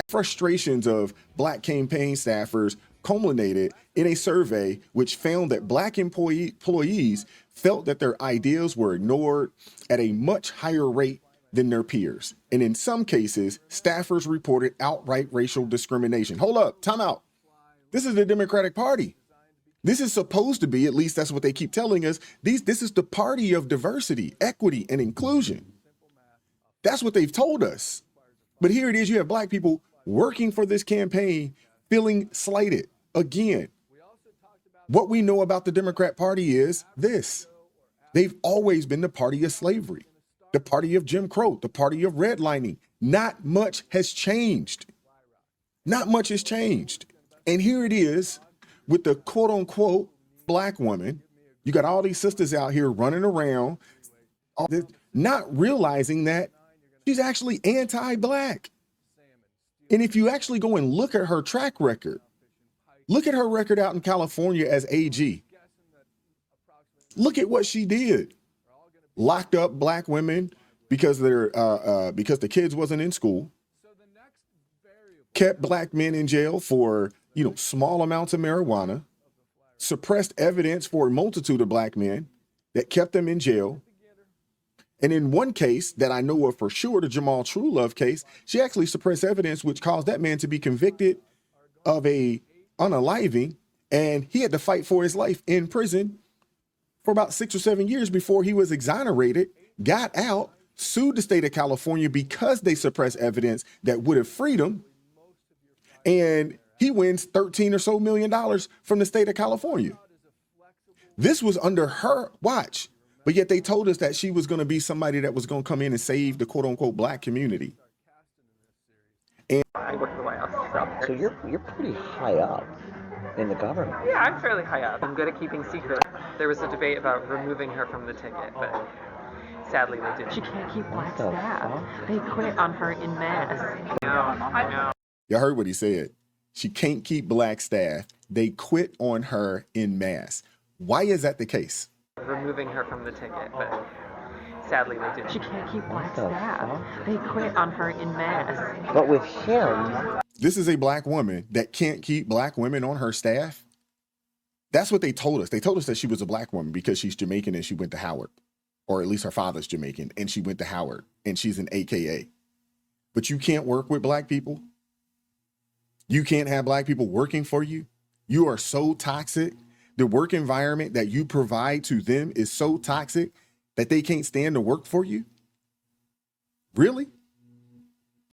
Frustrations of black campaign staffers culminated in a survey which found that black employees felt that their ideas were ignored at a much higher rate than their peers. And in some cases, staffers reported outright racial discrimination. Hold up, time out. This is the Democratic Party. This is supposed to be, at least that's what they keep telling us, this is the party of diversity, equity, and inclusion. That's what they've told us. But here it is, you have black people working for this campaign feeling slighted. Again, what we know about the Democrat Party is this. They've always been the party of slavery, the party of Jim Crow, the party of redlining. Not much has changed. Not much has changed. And here it is with the quote unquote black woman. You got all these sisters out here running around, not realizing that she's actually anti-black. And if you actually go and look at her track record, look at her record out in California as AG. Look at what she did. Locked up black women because because the kids wasn't in school. Kept black men in jail for, small amounts of marijuana. Suppressed evidence for a multitude of black men that kept them in jail. And in one case that I know of for sure, the Jamal Truelove case, she actually suppressed evidence which caused that man to be convicted of a unaliving, and he had to fight for his life in prison for about 6 or 7 years before he was exonerated, got out, sued the state of California because they suppressed evidence that would have freed him, and he wins $13 or so million from the state of California. This was under her watch. But yet they told us that she was going to be somebody that was going to come in and save the quote unquote black community. And I work for the White House. So you're pretty high up in the government. Yeah, I'm fairly high up. I'm good at keeping secrets. There was a debate about removing her from the ticket, but sadly they didn't. She can't keep black staff. They quit on her in mass. I know. Y'all heard what he said. She can't keep black staff. They quit on her in mass. Why is that the case? Removing her from the ticket, but sadly they didn't. She can't keep black staff. They quit on her in mass. But with him... This is a black woman that can't keep black women on her staff. That's what they told us. They told us that she was a black woman because she's Jamaican and she went to Howard. Or at least her father's Jamaican and she went to Howard and she's an AKA. But you can't work with black people. You can't have black people working for you. You are so toxic. The work environment that you provide to them is so toxic that they can't stand to work for you? Really?